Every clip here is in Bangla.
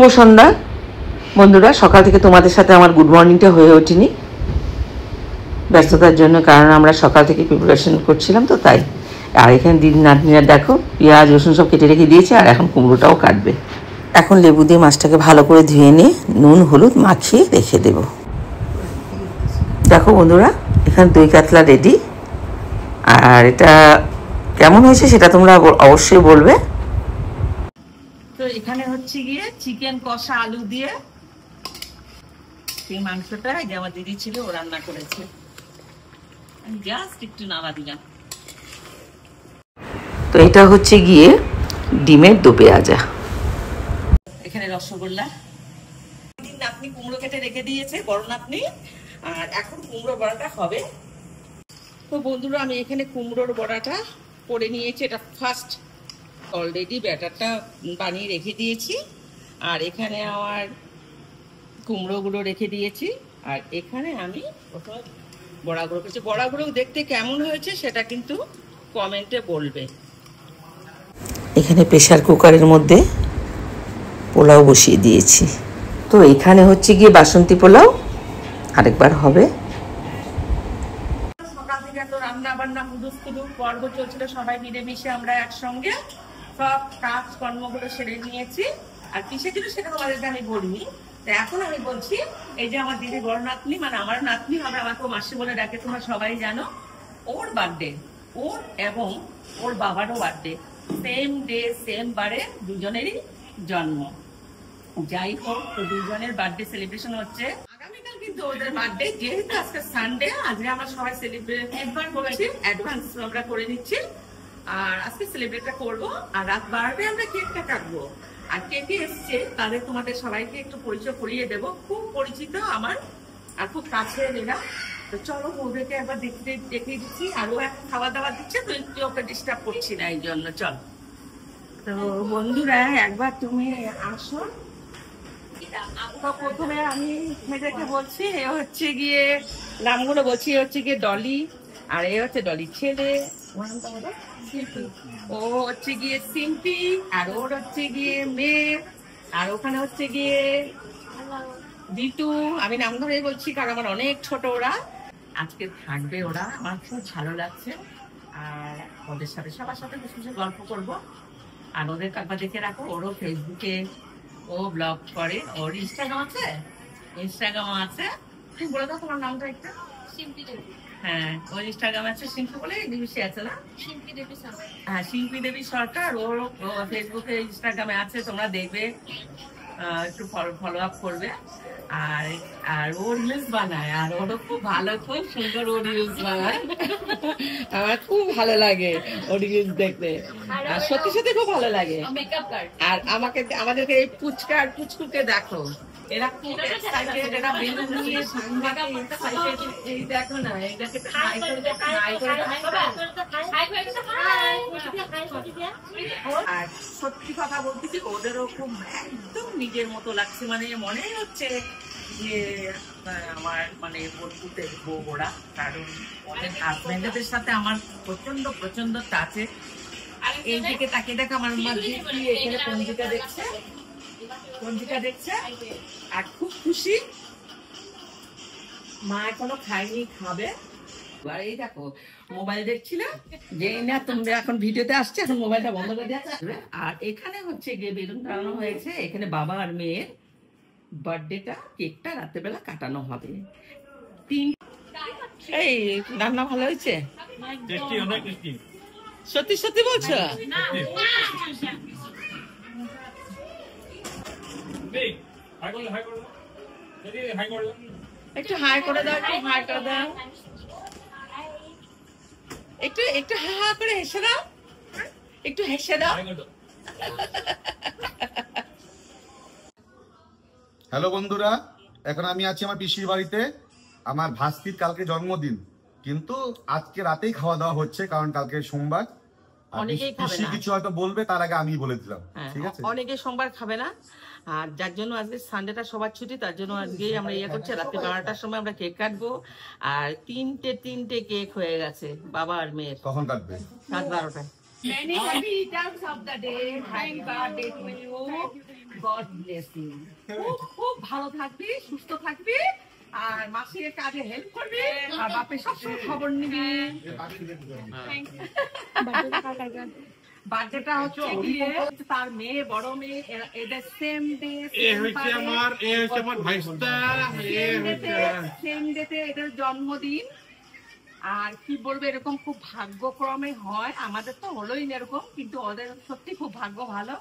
শুভ সন্ধ্যা বন্ধুরা। সকাল থেকে তোমাদের সাথে আমার গুড মর্নিংটা হয়ে ওঠেনি ব্যস্ততার জন্য, কারণ আমরা সকাল থেকে প্রিপারেশন করছিলাম তো তাই। আর এখানে দিদি নাতনিরা দেখো পেঁয়াজ রসুন সব কেটে রেখে দিয়েছে, আর এখন কুমড়োটাও কাটবে। এখন লেবু দিয়ে মাছটাকে ভালো করে ধুয়ে নিয়ে নুন হলুদ মাখিয়ে রেখে দেব। দেখো বন্ধুরা, এখানে দই কাতলা রেডি। আর এটা কেমন হয়েছে সেটা তোমরা অবশ্যই বলবে। তো এখানে হচ্ছে গিয়ে চিকেন কষা আলু দিয়ে সেই মাংসটা যে আমার দিদি ছিল ও রান্না করেছে, জাস্ট একটু নাড়া দিলাম। তো এটা হচ্ছে গিয়ে ডিমের দো পেঁয়াজা। এখানে রসগোল্লা, নাতনি কুমড়ো কেটে রেখে দিয়েছে, বড় নাতনি। আর এখন কুমড়ো বড়াটা হবে। তো বন্ধুরা, আমি এখানে কুমড়োর বড়াটা করে নিয়েছি। এটা ফার্স্ট অলরেডি ব্যাটারটা বানিয়ে রেখে দিয়েছি। আর এখানে আমার কুমড়োগুলো রেখে দিয়েছি। আর এখানে আমি বড়াগুলো করেছি। বড়াগুলো দেখতে কেমন হয়েছে সেটা কিন্তু কমেন্টে বলবে। এখানে প্রেসার কুকারের মধ্যে পোলাও বসিয়ে দিয়েছি। তো এখানে হচ্ছে গিয়ে বাসন্তী পোলাও, আরেকবার হবে। সকাল থেকে তো রান্না বান্না হুদুস পর্ব চলছিল, সবাই মিলেমিশে আমরা একসঙ্গে সব কাজ কর্মগুলো সেরে নিয়েছি। আর কিসের জন্য সেটা তোমাদেরকে আমি বলিনি। এখন আমি বলছি, এই যে আমার দিদি বড় নাতনি, মানে আমার নাতনি হবে, আমাকে মাসি বলে ডাকে, তোমরা সবাই জানো। ওর বার্থডে, ওর এবং ওর বাবারও বার্থডে, সেম ডে সেম বারে, দুজনেরই জন্ম। যাই হোক, তো দুজনের বার্থডে সেলিব্রেশন হচ্ছে আগামীকাল, কিন্তু ওদের বার্থডে। যেহেতু আজকে সানডে, আজকে আমরা সবাই সেলিব্রেট অ্যাডভান্স আমরা করে নিচ্ছি। আর আজকে সেলিব্রেটটা করবো। আর রাত 12টায় আমরা কেকটা কাটবো। আর কেকে এসছে তাদের তোমাদের সবাইকে একটু পরিচয় করিয়ে দেবো। খুব পরিচিত আমার আর খুব কাছের এরা। তো চলো ওদেরকে একবার দেখিয়ে দিচ্ছি। আর ও এখন খাওয়া দাওয়া দিচ্ছে, তো একটু ওকে ডিস্টার্ব করছি না এই জন্য। চল তো বন্ধুরা, একবার তুমি আসো। প্রথমে আমি মেয়েদেরকে বলছি, এ হচ্ছে গিয়ে নামগুলো বলছি। এ হচ্ছে গিয়ে ডলি, আর এ হচ্ছে ডলির ছেলে, ও হচ্ছে গিয়ে সিম্পি, আর ওর হচ্ছে গিয়ে মেয়ে, আর ওখানে হচ্ছে গিয়ে বিটু। আমি নাম ধরে বলছি কারণ আমার অনেক ছোট ওরা। আজকে থাকবে ওরা, আমার খুব ভালো লাগছে। আর ওদের সাথে সবার সাথে কিছু কিছু গল্প করবো। আর ওদের কাকা দেখে রাখো, ওরও ফেসবুকে ও ব্লগ করে, ওর ইনস্টাগ্রাম আছে, তুমি বলে দাও তোমার নামটা একটু। হ্যাঁ, ওর ইনস্টাগ্রাম আছে সিম্পি বলে, ডিবিসি আছে না, হ্যাঁ শিল্পী দেবী সরকার। ওর ফেসবুকে ইনস্টাগ্রামে আছে, তোমরা দেখবে, একটু ফলো আপ করবে। আর আর ও রিলস বানায়, আর ওরও খুব ভালো, খুব সুন্দর ও রিলস বানায়। আমার খুব ভালো লাগে ও রিলস দেখতে, আর সত্যি সত্যি খুব ভালো লাগে। আর আমাদেরকে এই পুচকা আর পুচকুকে দেখো, এরা খুব এক্সাইটেড, এরা বেলুন নিয়ে এই দেখো না, এটাকে হাই করে দেখো, হাই করে আর সত্যি কথা বলতেছি, ওদেরও খুব একদম নিজের মতো লাগছে। মানে মনে হচ্ছে যে আমার মানে বন্ধুদের বউ ওরা, কারণ ওদের হাজবেন্ডদের সাথে আমার প্রচন্ড প্রচন্ড টাচে। এই দিকে তাকিয়ে দেখো, আমার মা এখানে পঞ্জিকা দেখছে আর খুব খুশি। মা এখনো খায়নি, খাবে। এই দেখো মোবাইল দেখছিল, যে না তোমরা এখন ভিডিওতে আসছে, এখন মোবাইলটা বন্ধ করে দেওয়া যাবে। আর এখানে হচ্ছে গিয়ে বেলুন টানানো হয়েছে। এখানে বাবা আর মেয়ের বার্থডেটা, কেকটা রাত্রেবেলা কাটানো হবে। এই রান্না ভালো হয়েছে? সত্যি সত্যি বলছো? একটু হাই করে দাও, একটু হাই করে দাও, একটু একটু হা হা করে হেসে দাও, একটু হেসে দাও। হ্যালো বন্ধুরা, এখন আমি আছি আমার পিসির বাড়িতে। আমার ভাস্তির কালকে জন্মদিন, কিন্তু আজকে রাতেই খাওয়া দাওয়া হচ্ছে, কারণ কালকে সোমবার। পিসি কিছু হয়তো বলবে, তার আগে আমি বলে দিলাম, ঠিক আছে? অনেকে সোমবার খাবে না, আর যার জন্য আজকে সানডেটা সবার ছুটি, তার জন্য আজকেই আমরা ইয়ে করছি। রাত্রে 12টার সময় আমরা কেক কাটবো। আর তিনটে কেক হয়ে গেছে বাবা আর মেয়ের। কখন কাটবে? রাত 12টায়। Many happy returns of the day. Happy birthday to you. God bless you. খুব খুব ভালো থাকবি, সুস্থ থাকবি, আর মাসির কাজে হেল্প করবি, আর বাপের সবসময় খবর নিবি। বার্থডেটা হচ্ছে গিয়ে তার মেয়ে, বড় মেয়ে, এদের সেম ডে, আমার ভাইস্তা, সেম ডেতে এদের জন্মদিন। আর কি বলবো, এরকম খুব ভাগ্যক্রমে হয়, আমাদের তো হলোই না এরকম, কিন্তু ওদের সত্যি খুব ভাগ্য ভালো।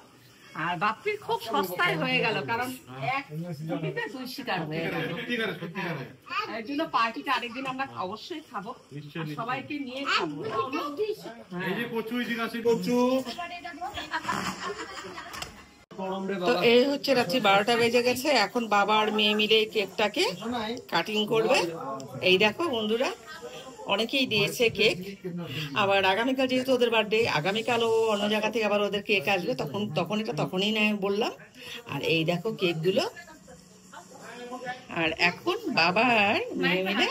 আর বাপ্পির খুব সস্তায় হয়ে গেল, কারণ এক গুটিতে দুই শিকার হয়ে গেল। এর জন্য পার্টিটা আরেকদিন আমরা অবশ্যই খাবো, আর সবাইকে নিয়ে খাবো। তো এই হচ্ছে রাত্রি 12টা বেজে গেছে, এখন বাবা আর মেয়ে মিলে কেকটাকে কাটিং করবে। এই দেখো বন্ধুরা, অনেকেই দিয়েছে কেক। আবার আগামীকাল যেহেতু ওদের বার্থডে, আগামীকালও অন্য জায়গা থেকে আবার ওদের কেক আসবে, তখন এটা তখনই না বললাম। আর এই দেখো কেকগুলো। আর এখন বাবা আর মেয়ে মিলে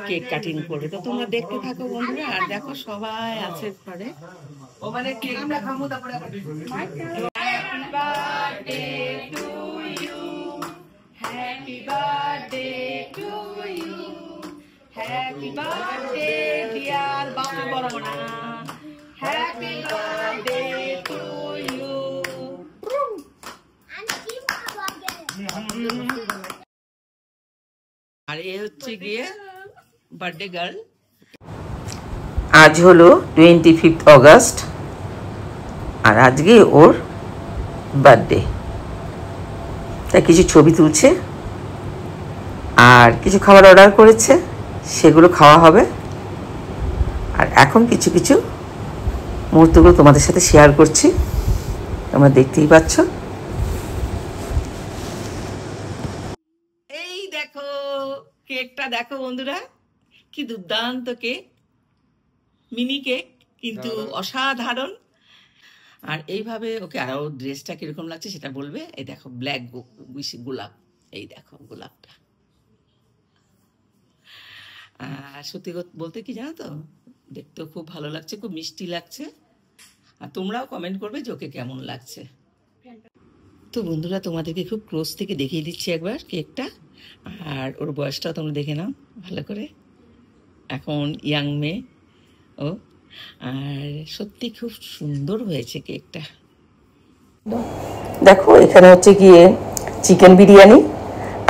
কেক কাটিং করবে, তো তোমরা দেখতে থাকো বন্ধুরা। আর দেখো সবাই আছে ঘরে, ও মানে কেকটা খাবো তারপরে। Happy birthday to you, happy birthday to you, happy birthday dear বাপু বড় না, হ্যাপি বার্থডে টু ইউ। আর এ হচ্ছে গিয়ে বার্থডে গার্ল। আজ হলো 25 অগস্ট, আর আজকে ওর বার্থডে, তাই কিছু ছবি তুলছে আর কিছু খাবার অর্ডার করেছে, সেগুলো খাওয়া হবে। আর এখন কিছু কিছু মুহূর্তগুলো তোমাদের সাথে শেয়ার করছি, তোমরা দেখতেই পাচ্ছ। এই দেখো কেকটা দেখো বন্ধুরা, কি দুর্দান্ত কেক, মিনি কেক কিন্তু অসাধারণ। আর এইভাবে ওকে, আর ওর ড্রেসটা কিরকম লাগছে সেটা বলবে। এই দেখো ব্ল্যাক গোলাপ, এই দেখো গোলাপটা। আর সত্যি বলতে কি জানো তো, দেখতেও খুব ভালো লাগছে, খুব মিষ্টি লাগছে। আর তোমরাও কমেন্ট করবে যে ওকে কেমন লাগছে। তো বন্ধুরা, তোমাদেরকে খুব ক্লোজ থেকে দেখিয়ে দিচ্ছি একবার কেকটা, আর ওর বয়সটাও তোমরা দেখে নাও ভালো করে। এখন ইয়াং মেয়ে ও, আর সত্যি খুব সুন্দর হয়েছে কেকটা। দেখো এখানে হচ্ছে গিয়ে চিকেন বিরিয়ানি,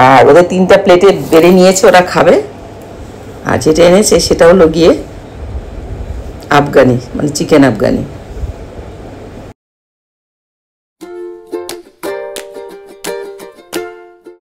আর ওদের 3টা প্লেটে বেড়ে নিয়েছে, ওরা খাবে। আর যেটা এনেছে সেটা হলো গিয়ে আফগানি, মানে চিকেন আফগানি।